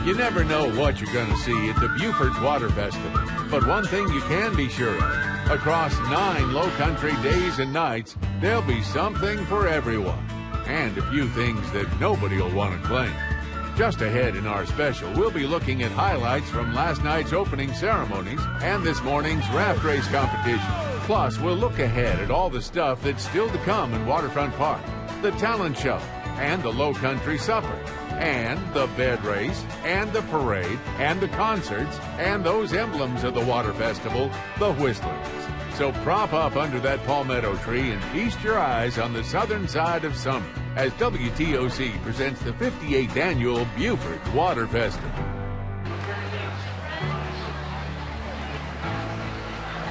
You never know what you're going to see at the Buford's Water Festival. But one thing you can be sure of, across 9 low-country days and nights, there'll be something for everyone. And a few things that nobody will want to claim. Just ahead in our special, we'll be looking at highlights from last night's opening ceremonies and this morning's raft race competition. Plus, we'll look ahead at all the stuff that's still to come in Waterfront Park. The talent show, and the low country supper, and the bed race, and the parade, and the concerts, and those emblems of the Water Festival, the Whistlers. So prop up under that palmetto tree and feast your eyes on the southern side of summer as WTOC presents the 58th annual Buford Water Festival.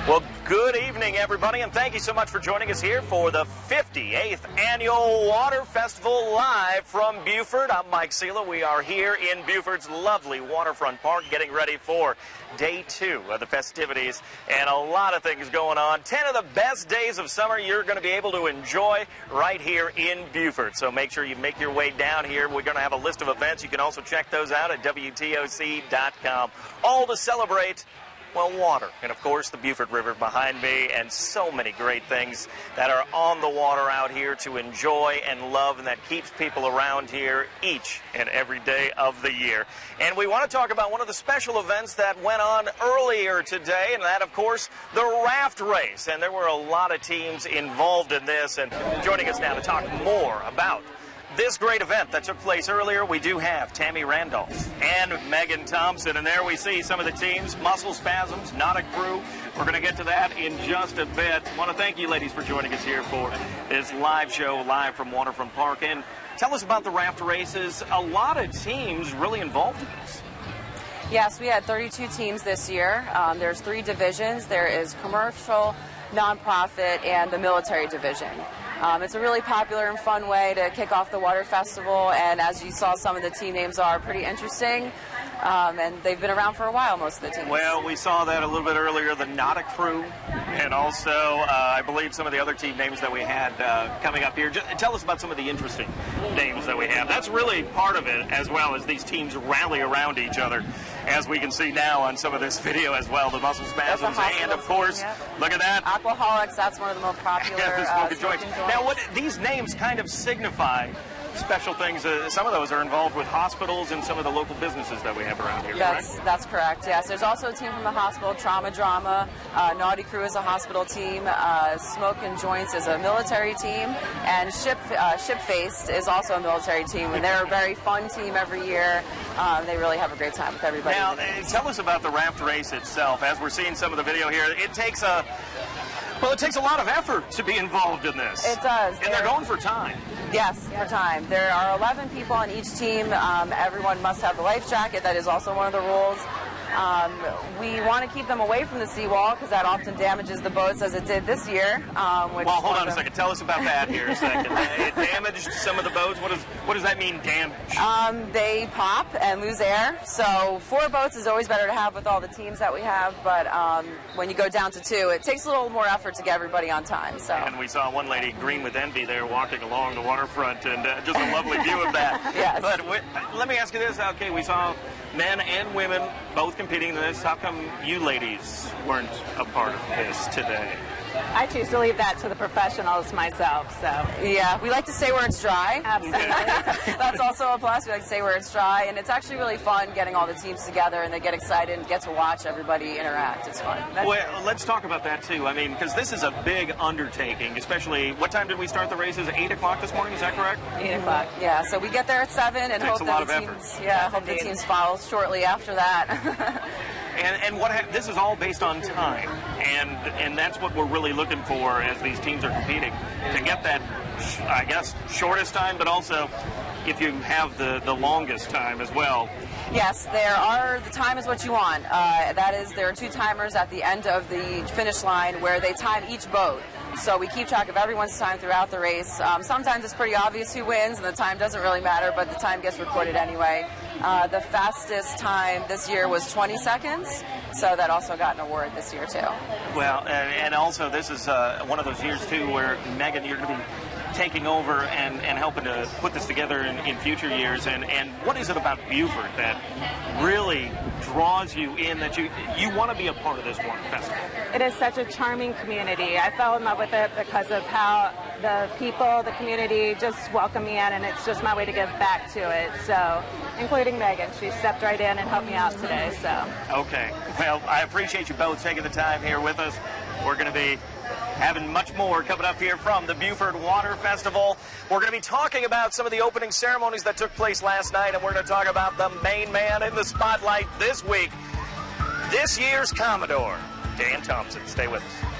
Well, good evening, everybody, and thank you so much for joining us here for the 58th Annual Water Festival live from Buford. I'm Mike Sela. We are here in Buford's lovely Waterfront Park getting ready for Day 2 of the festivities, and a lot of things going on. 10 of the best days of summer you're going to be able to enjoy right here in Buford. So make sure you make your way down here. We're going to have a list of events. You can also check those out at WTOC.com. All to celebrate, well, water, and of course the Buford River behind me, and so many great things that are on the water out here to enjoy and love, and that keeps people around here each and every day of the year. And we want to talk about one of the special events that went on earlier today, and that, of course, the raft race. And there were a lot of teams involved in this, and joining us now to talk more about this great event that took place earlier, we do have Tammy Randolph and Megan Thompson. And there we see some of the teams, Muscle Spasms, Not a Crew. We're going to get to that in just a bit. I want to thank you, ladies, for joining us here for this live show, live from Waterfront Park. And tell us about the raft races. A lot of teams really involved in this. Yes, we had 32 teams this year. There's 3 divisions. There is commercial, nonprofit, and the military division. It's a really popular and fun way to kick off the Water Festival, and as you saw, some of the team names are pretty interesting, and they've been around for a while, most of the teams. Well, we saw that a little bit earlier, the Not a Crew, and also, I believe, some of the other team names that we had coming up here. Just tell us about some of the interesting names that we have. That's really part of it, as well as these teams rally around each other, as we can see now on some of this video as well, the Muscle Spasms, and of course, look at that. Aquaholics, that's one of the most popular smoking joints. Now, what these names kind of signify special things. Some of those are involved with hospitals and some of the local businesses that we have around here. That's correct. Yes, there's also a team from the hospital, Trauma Drama. Naughty Crew is a hospital team. Smoke and Joints is a military team, and Ship-Faced is also a military team. And they're a very fun team every year. They really have a great time with everybody. Now, tell us about the raft race itself. As we're seeing some of the video here, it takes a lot of effort to be involved in this. It does. And they're going for time. Yes, for time. There are 11 people on each team. Everyone must have a life jacket. That is also one of the rules. We want to keep them away from the seawall because that often damages the boats, as it did this year. Well, hold on a second. Tell us about that here a second. It damaged some of the boats. What does that mean, damage? They pop and lose air. So 4 boats is always better to have with all the teams that we have. But when you go down to 2, it takes a little more effort to get everybody on time. So. And we saw one lady, green with envy, there walking along the waterfront, and just a lovely view of that. Yes. But let me ask you this. Okay, we saw men and women both competing in this. How come you ladies weren't a part of this today? I choose to leave that to the professionals myself, so. Yeah, we like to stay where it's dry. Absolutely. That's also a plus. We like to stay where it's dry, and it's actually really fun getting all the teams together, and they get excited and get to watch everybody interact. It's fun. Well, let's talk about that, too. I mean, because this is a big undertaking, especially, what time did we start the races? 8 o'clock this morning, is that correct? 8 o'clock. Yeah, so we get there at 7 and hope that the teams follow shortly after that. And this is all based on time, and that's what we're really looking for as these teams are competing, to get that, I guess, shortest time, but also if you have the longest time as well. Yes, the time is what you want. There are 2 timers at the end of the finish line where they time each boat. So we keep track of everyone's time throughout the race. Sometimes it's pretty obvious who wins, and the time doesn't really matter, but the time gets recorded anyway. The fastest time this year was 20 seconds, so that also got an award this year, too. Well, and also this is one of those years, too, where, Megan, you're going to be taking over and helping to put this together in future years. And what is it about Buford that really draws you in, that you want to be a part of this water festival? It is such a charming community. I fell in love with it because of how the people, the community just welcome me in, and it's just my way to give back to it. So, including Megan, she stepped right in and helped me out today. So. Okay. Well, I appreciate you both taking the time here with us. We're going to be having much more coming up here from the Buford Water Festival. We're going to be talking about some of the opening ceremonies that took place last night, and we're going to talk about the main man in the spotlight this week, this year's Commodore, Dan Thompson. Stay with us.